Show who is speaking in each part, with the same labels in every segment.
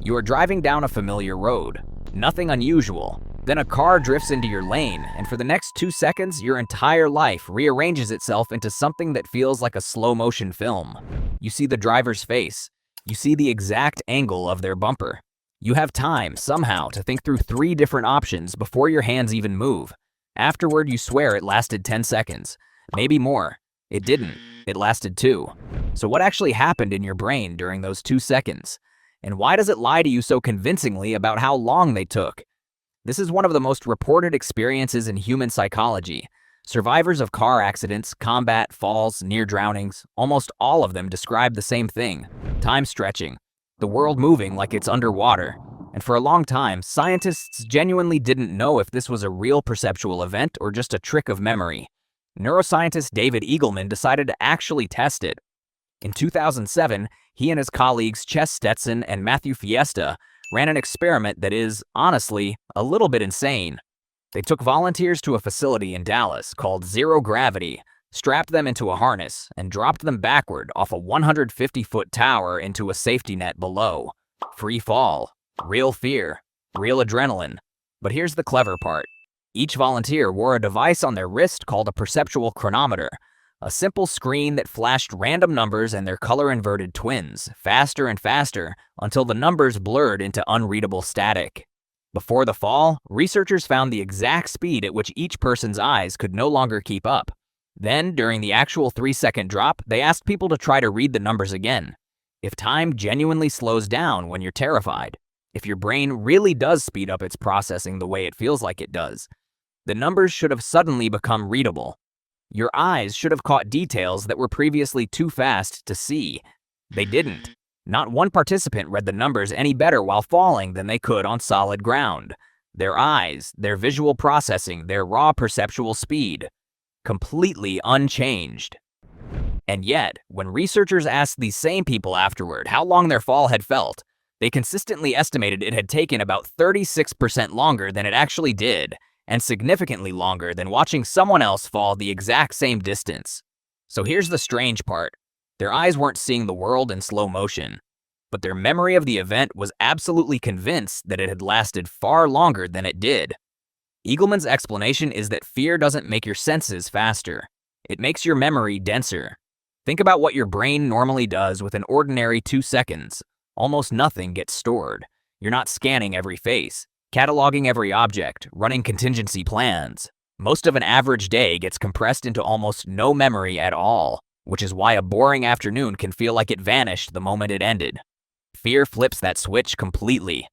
Speaker 1: You are driving down a familiar road. Nothing unusual. Then a car drifts into your lane, and for the next 2 seconds, your entire life rearranges itself into something that feels like a slow-motion film. You see the driver's face. You see the exact angle of their bumper. You have time, somehow, to think through 3 different options before your hands even move. Afterward, you swear it lasted 10 seconds. Maybe more. It didn't. It lasted 2. So what actually happened in your brain during those 2 seconds? And why does it lie to you so convincingly about how long they took? This is one of the most reported experiences in human psychology. Survivors of car accidents, combat, falls, near drownings, almost all of them describe the same thing: time stretching, the world moving like it's underwater. And for a long time, scientists genuinely didn't know if this was a real perceptual event or just a trick of memory. Neuroscientist David Eagleman decided to actually test it. In 2007, he and his colleagues Chess Stetson and Matthew Fiesta ran an experiment that is, honestly, a little bit insane. They took volunteers to a facility in Dallas called Zero Gravity, strapped them into a harness, and dropped them backward off a 150-foot tower into a safety net below. Free fall. Real fear. Real adrenaline. But here's the clever part. Each volunteer wore a device on their wrist called a perceptual chronometer, a simple screen that flashed random numbers and their color-inverted twins, faster and faster, until the numbers blurred into unreadable static. Before the fall, researchers found the exact speed at which each person's eyes could no longer keep up. Then, during the actual 3-second drop, they asked people to try to read the numbers again. If time genuinely slows down when you're terrified, if your brain really does speed up its processing the way it feels like it does, the numbers should have suddenly become readable. Your eyes should have caught details that were previously too fast to see. They didn't. Not one participant read the numbers any better while falling than they could on solid ground. Their eyes, their visual processing, their raw perceptual speed, completely unchanged. And yet, when researchers asked these same people afterward how long their fall had felt, they consistently estimated it had taken about 36% longer than it actually did, and significantly longer than watching someone else fall the exact same distance. So here's the strange part. Their eyes weren't seeing the world in slow motion, but their memory of the event was absolutely convinced that it had lasted far longer than it did. Eagleman's explanation is that fear doesn't make your senses faster. It makes your memory denser. Think about what your brain normally does with an ordinary 2 seconds. Almost nothing gets stored. You're not scanning every face, cataloging every object, running contingency plans. Most of an average day gets compressed into almost no memory at all, which is why a boring afternoon can feel like it vanished the moment it ended. Fear flips that switch completely.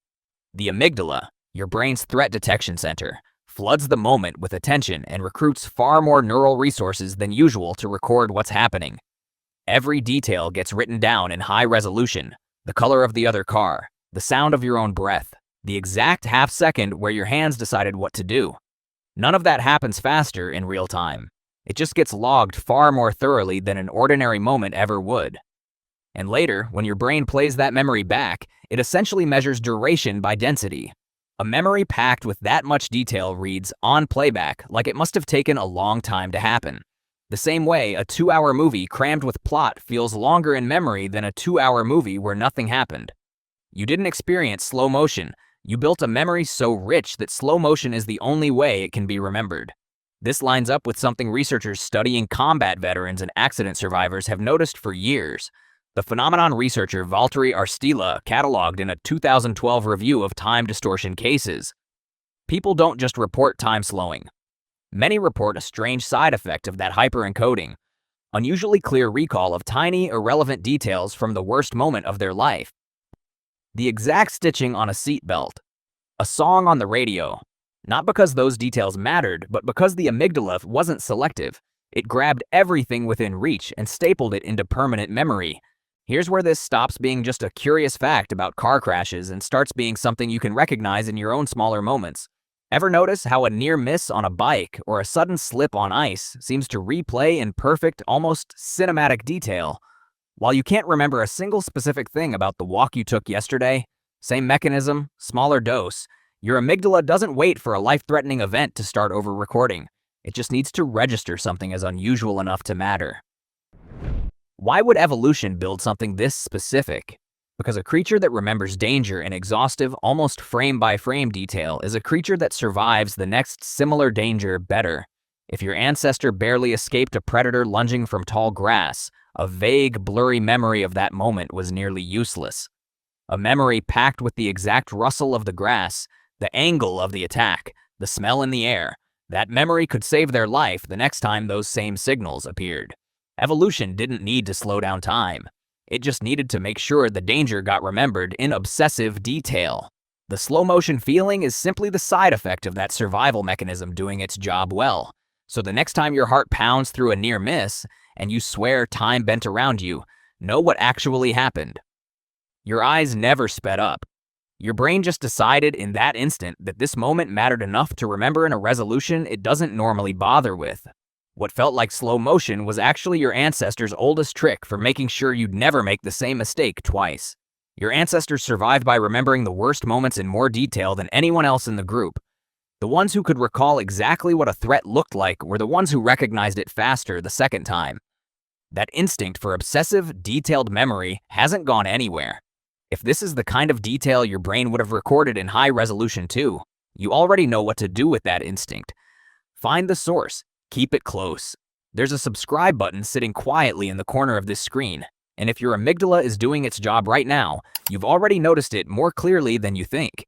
Speaker 1: The amygdala, your brain's threat detection center, floods the moment with attention and recruits far more neural resources than usual to record what's happening. Every detail gets written down in high resolution: the color of the other car, the sound of your own breath, the exact half second where your hands decided what to do. None of that happens faster in real time. It just gets logged far more thoroughly than an ordinary moment ever would. And later, when your brain plays that memory back, it essentially measures duration by density. A memory packed with that much detail reads on playback like it must have taken a long time to happen. The same way, a 2-hour movie crammed with plot feels longer in memory than a 2-hour movie where nothing happened. You didn't experience slow motion. You built a memory so rich that slow motion is the only way it can be remembered. This lines up with something researchers studying combat veterans and accident survivors have noticed for years. The phenomenon researcher Valtteri Arstila cataloged in a 2012 review of time distortion cases. People don't just report time slowing. Many report a strange side effect of that hyperencoding: unusually clear recall of tiny, irrelevant details from the worst moment of their life. The exact stitching on a seatbelt, a song on the radio. Not because those details mattered, but because the amygdala wasn't selective. It grabbed everything within reach and stapled it into permanent memory. Here's where this stops being just a curious fact about car crashes and starts being something you can recognize in your own smaller moments. Ever notice how a near miss on a bike or a sudden slip on ice seems to replay in perfect, almost cinematic detail? While you can't remember a single specific thing about the walk you took yesterday, same mechanism, smaller dose, your amygdala doesn't wait for a life-threatening event to start over-recording. It just needs to register something as unusual enough to matter. Why would evolution build something this specific? Because a creature that remembers danger in exhaustive, almost frame-by-frame detail is a creature that survives the next similar danger better. If your ancestor barely escaped a predator lunging from tall grass, a vague, blurry memory of that moment was nearly useless. A memory packed with the exact rustle of the grass, the angle of the attack, the smell in the air. That memory could save their life the next time those same signals appeared. Evolution didn't need to slow down time. It just needed to make sure the danger got remembered in obsessive detail. The slow-motion feeling is simply the side effect of that survival mechanism doing its job well. So the next time your heart pounds through a near miss, and you swear time bent around you, know what actually happened. Your eyes never sped up. Your brain just decided in that instant that this moment mattered enough to remember in a resolution it doesn't normally bother with. What felt like slow motion was actually your ancestors' oldest trick for making sure you'd never make the same mistake twice. Your ancestors survived by remembering the worst moments in more detail than anyone else in the group. The ones who could recall exactly what a threat looked like were the ones who recognized it faster the second time. That instinct for obsessive, detailed memory hasn't gone anywhere. If this is the kind of detail your brain would have recorded in high resolution too, you already know what to do with that instinct. Find the source. Keep it close. There's a subscribe button sitting quietly in the corner of this screen, and if your amygdala is doing its job right now, you've already noticed it more clearly than you think.